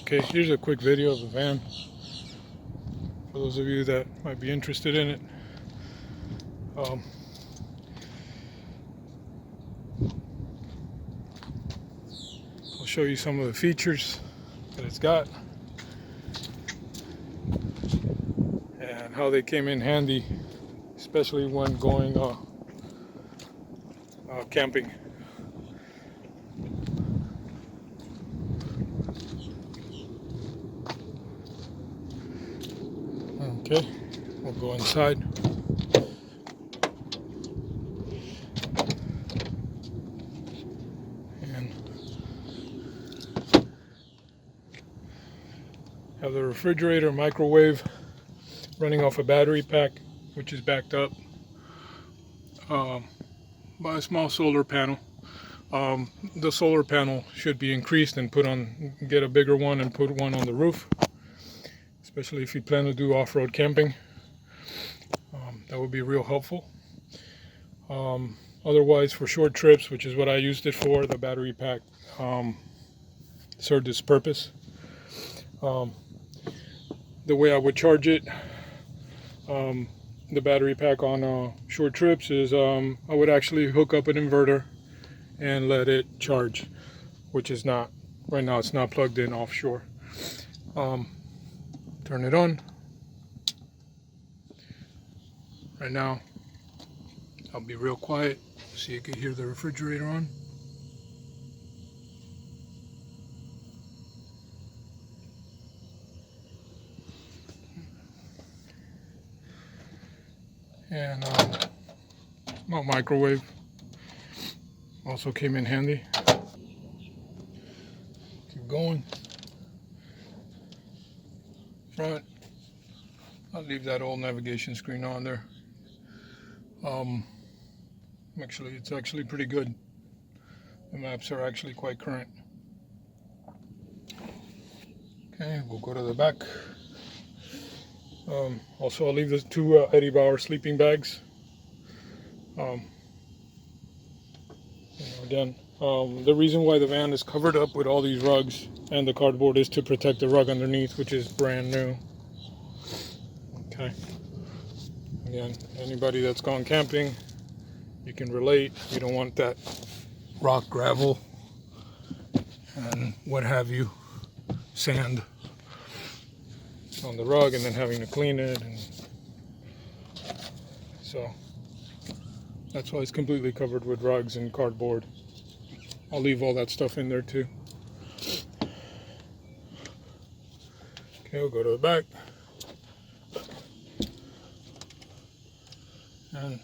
Okay, here's a quick video of the van for those of you that might be interested in it. Um, I'll show you some of the features that it's got and how they came in handy, especially when going camping. Okay, we'll go inside. And have the refrigerator, microwave, running off a battery pack, which is backed up by a small solar panel. The solar panel should be increased and get a bigger one and put one on the roof, especially if you plan to do off-road camping. That would be real helpful. Otherwise, for short trips, which is what I used it for, the battery pack served its purpose. The way I would charge it, the battery pack on short trips, is I would actually hook up an inverter and let it charge, which is not, right now it's not plugged in offshore. Turn it on. Right now, I'll be real quiet so you can hear the refrigerator on. And my microwave also came in handy. Keep going. Front. I'll leave that old navigation screen on there. It's actually pretty good. The maps are actually quite current. Okay, we'll go to the back. Also, I'll leave the two Eddie Bauer sleeping bags. Again, the reason why the van is covered up with all these rugs and the cardboard is to protect the rug underneath, which is brand new. Okay. Again, anybody that's gone camping, you can relate. You don't want that rock, gravel, and what have you, sand on the rug and then having to clean it. And so that's why it's completely covered with rugs and cardboard. I'll leave all that stuff in there too. Okay, we'll go to the back. And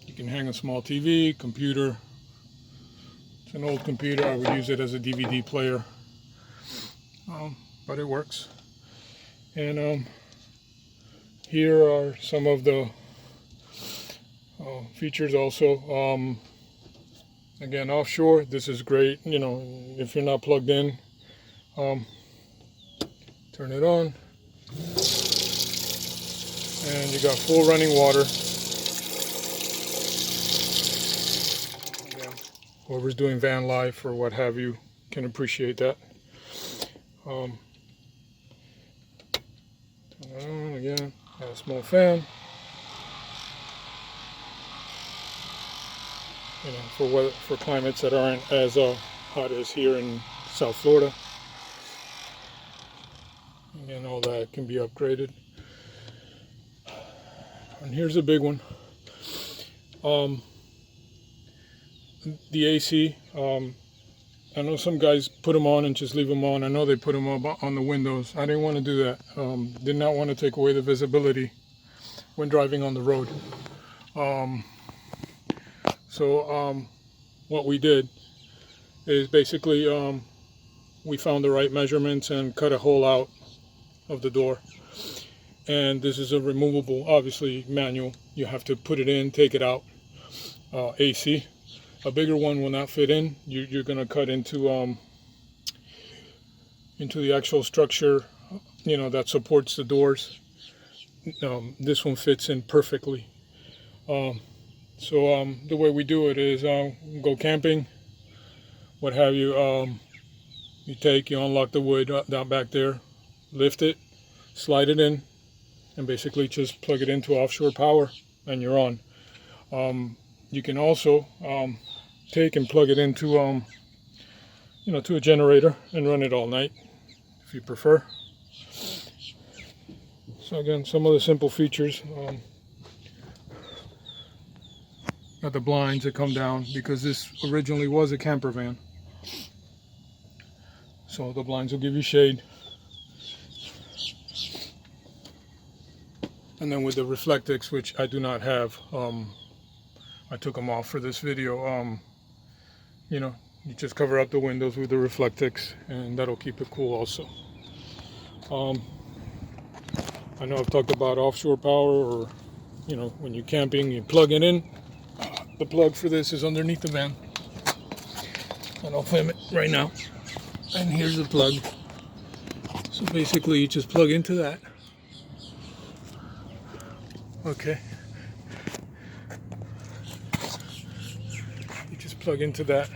you can hang a small TV, computer. It's an old computer. I would use it as a DVD player. But it works. And here are some of the features also. Again, offshore, this is great. You know, if you're not plugged in, turn it on. And you got full running water. Again, whoever's doing van life or what have you can appreciate that. Turn it on again. Got a small fan. You know, for climates that aren't as hot as here in South Florida. Again, all that can be upgraded. And here's a big one. The AC. I know some guys put them on and just leave them on. I know they put them up on the windows. I didn't want to do that. Did not want to take away the visibility when driving on the road. So what we did is basically we found the right measurements and cut a hole out of the door. And this is a removable, obviously manual. You have to put it in, take it out. AC. A bigger one will not fit in. You're going to cut into the actual structure, you know, that supports the doors. This one fits in perfectly. So the way we do it is go camping. what have you. You unlock the wood down back there, lift it, slide it in, and basically just plug it into offshore power, and you're on. You can also take and plug it into to a generator and run it all night if you prefer. So again, some of the simple features. Got the blinds that come down because this originally was a camper van. So the blinds will give you shade. And then with the Reflectix, which I do not have, I took them off for this video. You just cover up the windows with the Reflectix, and that'll keep it cool also. I know I've talked about offshore power, or when you're camping, you plug it in. The plug for this is underneath the van, and I'll film it right now. And here's the plug. So basically you just plug into that. Okay. You just plug into that,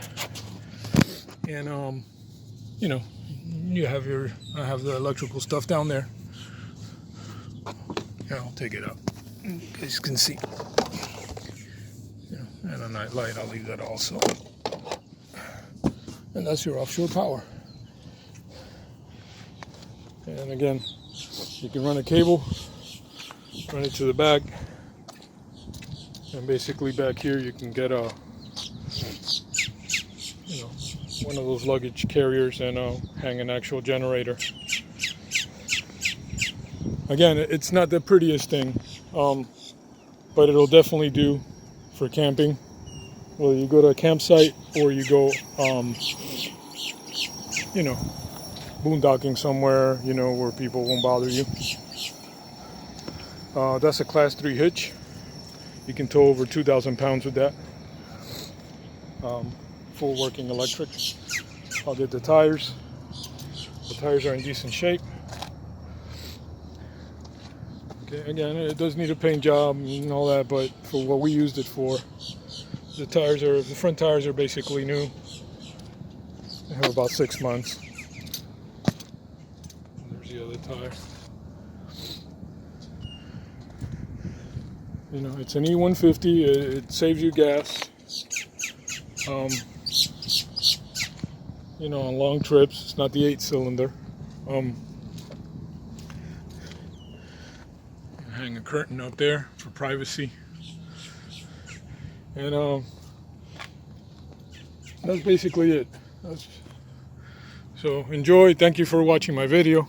and I have the electrical stuff down there. Here, I'll take it up. You guys can see. And a night light, I'll leave that also. And that's your offshore power. And again, you can run a cable, run it to the back, and basically back here you can get one of those luggage carriers and hang an actual generator. Again, it's not the prettiest thing, but it'll definitely do for camping. Whether you go to a campsite or you go, boondocking somewhere, where people won't bother you. That's a class 3 hitch. You can tow over 2,000 pounds with that. Full working electric. I'll get the tires. The tires are in decent shape. Okay, again, it does need a paint job and all that, but for what we used it for, the front tires are basically new. They have about 6 months. There's the other tire. It's an E150. It saves you gas. On long trips. It's not the 8-cylinder. Hang a curtain up there for privacy. And that's basically it. So enjoy. Thank you for watching my video.